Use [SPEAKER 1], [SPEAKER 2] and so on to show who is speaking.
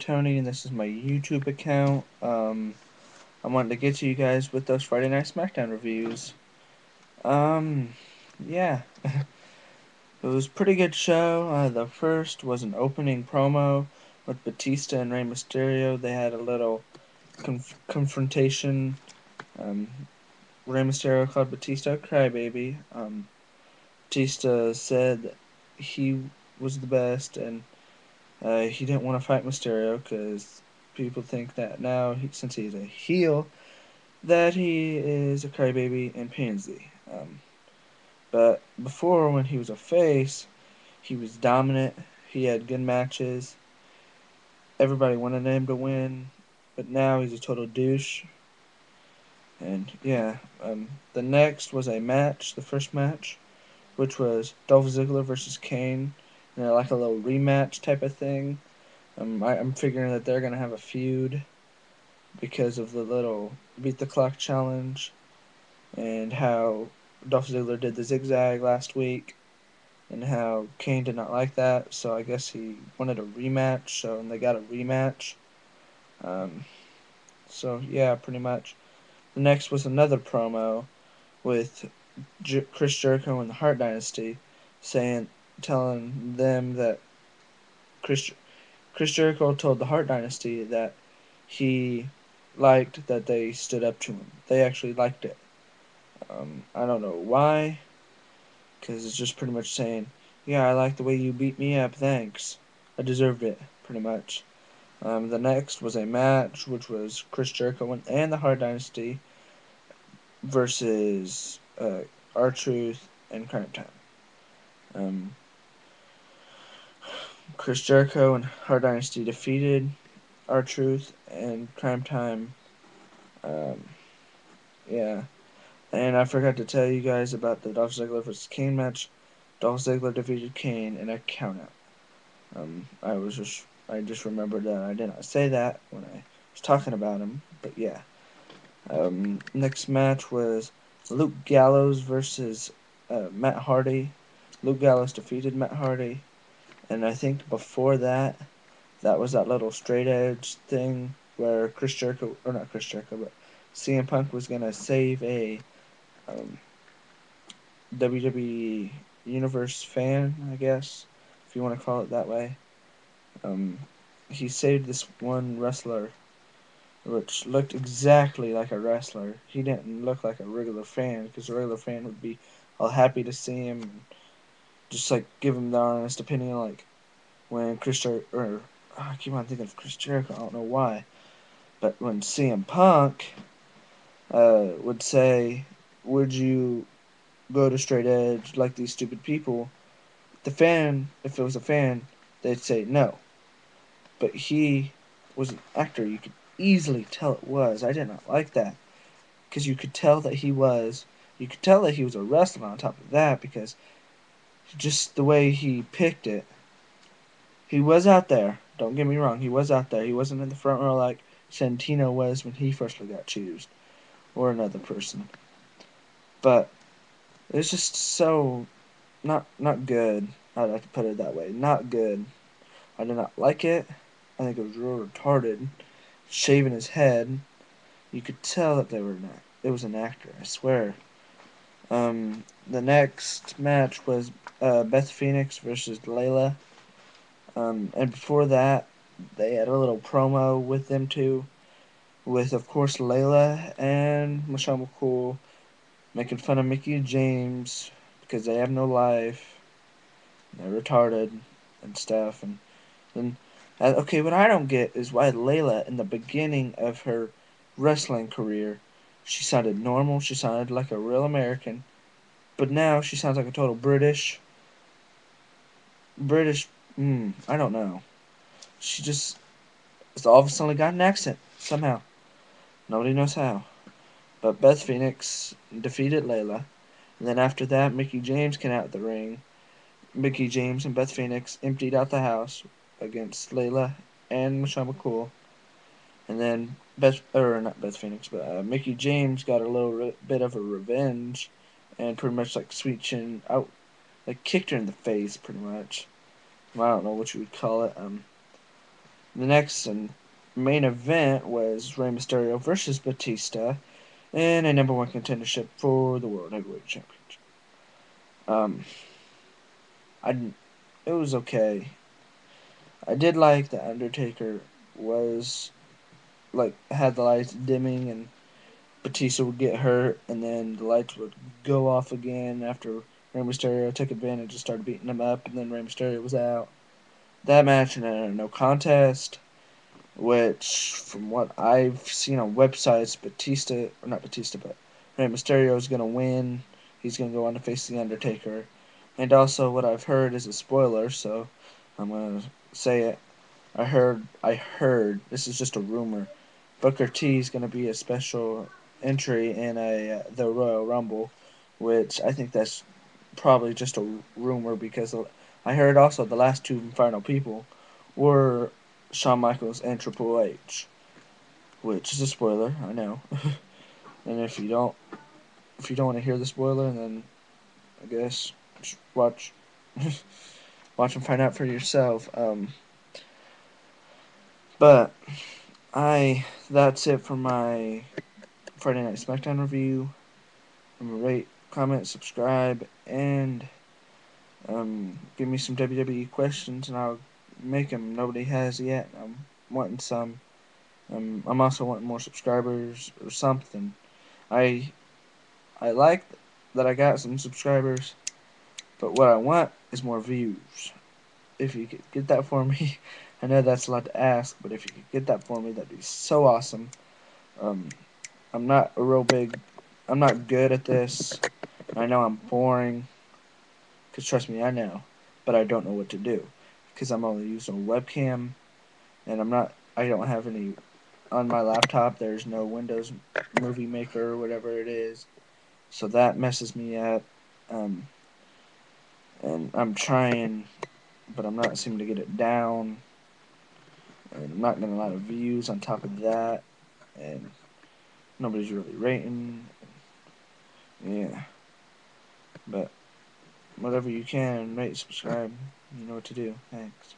[SPEAKER 1] Tony, and this is my YouTube account. I wanted to get to you guys with those Friday Night SmackDown reviews. Um, yeah, it was a pretty good show. The first was an opening promo with Batista and Rey Mysterio. They had a little confrontation. Um, Rey Mysterio called Batista a crybaby. Batista said that he was the best, and he didn't want to fight Mysterio because people think that now, since he's a heel, that he is a crybaby and pansy. But before, when he was a face, he was dominant. He had good matches. Everybody wanted him to win. But now he's a total douche. And yeah, the next was a match, the first match, which was Dolph Ziggler versus Kane. Like a little rematch type of thing. I'm figuring that they're going to have a feud because of the little beat the clock challenge and how Dolph Ziggler did the zigzag last week and how Kane did not like that. So I guess he wanted a rematch. So and they got a rematch. Um, so yeah, pretty much. The next was another promo with Chris Jericho and the Hart Dynasty, telling them that Chris Chris Jericho told the Hart Dynasty that he liked that they stood up to him. They actually liked it. I don't know why, because it's just pretty much saying, yeah, I like the way you beat me up, thanks. I deserved it, pretty much. The next was a match, which was Chris Jericho and the Hart Dynasty versus R-Truth and Crime Time. Um, Chris Jericho and Hart Dynasty defeated R-Truth and Crime Time. Um, yeah. And I forgot to tell you guys about the Dolph Ziggler versus Kane match. Dolph Ziggler defeated Kane in a countout. I just remembered that I did not say that when I was talking about him, but yeah. Next match was Luke Gallows versus Matt Hardy. Luke Gallows defeated Matt Hardy, and I think before that, that was that little straight edge thing where Chris Jericho, or not Chris Jericho, but CM Punk was gonna save a um, WWE Universe fan, I guess, if you want to call it that way. Um, he saved this one wrestler, which looked exactly like a wrestler. He didn't look like a regular fan, because a regular fan would be all happy to see him, and just like give him the honest opinion, like when I keep on thinking of Chris Jericho. I don't know why, but when CM Punk would say, "Would you go to straight edge like these stupid people?" The fan, if it was a fan, they'd say no. But he was an actor. You could easily tell it was. I did not like that. Because you could tell that he was. You could tell that he was a wrestler on top of that, because just the way he picked it. He was out there. Don't get me wrong. He was out there. He wasn't in the front row like Santino was when he first got chosen. Or another person. But it was just so not good. I'd like to put it that way. Not good. I did not like it. I think it was real retarded. Shaving his head. You could tell that it was an actor, I swear. The next match was Beth Phoenix versus Layla. And before that, they had a little promo with them two, with of course Layla and Michelle McCool making fun of Mickey and James because they have no life, they're retarded and stuff. And okay, what I don't get is why Layla, in the beginning of her wrestling career, she sounded normal. She sounded like a real American, but now she sounds like a total British. I don't know. She just it's all of a sudden got an accent somehow. Nobody knows how. But Beth Phoenix defeated Layla. And then after that, Mickey James came out of the ring. Mickey James and Beth Phoenix emptied out the house against Layla and Michelle McCool. And then not Beth Phoenix, but Mickey James got a little bit of a revenge, and pretty much like Sweet Chin out, like kicked her in the face, pretty much. Well, I don't know what you would call it. The next and main event was Rey Mysterio versus Batista in a number one contendership for the World Heavyweight Championship. Um, I it was okay. I did like the Undertaker was like had the lights dimming and Batista would get hurt and then the lights would go off again after Rey Mysterio took advantage and started beating him up and then Rey Mysterio was out. That match in a no contest, which from what I've seen on websites, Batista or not Batista, but Rey Mysterio is gonna win. He's gonna go on to face the Undertaker, and also what I've heard is a spoiler, so I'm gonna say it. I heard. This is just a rumor. Booker T is gonna be a special entry in the Royal Rumble, which I think that's probably just a rumor because I heard also the last two final people were Shawn Michaels and Triple H, which is a spoiler, I know. And if you don't want to hear the spoiler, then I guess just watch and find out for yourself. But that's it for my Friday Night SmackDown review. Rate, comment, subscribe, and give me some WWE questions, and I'll make them. Nobody has yet. I'm wanting some. I'm also wanting more subscribers or something. I I like that I got some subscribers, but what I want is more views. If you could get that for me, I know that's a lot to ask, but if you could get that for me, that'd be so awesome. Um, I'm not a real big. I'm not good at this. I know I'm boring. Cause trust me, I know, but I don't know what to do. Cause I'm only using a webcam, and I'm not. I don't have any on my laptop. There's no Windows Movie Maker or whatever it is, so that messes me up. Um, and I'm trying, but I'm not seeming to get it down. And I'm not getting a lot of views on top of that, and nobody's really rating. Yeah, but whatever you can, rate, subscribe. You know what to do. Thanks.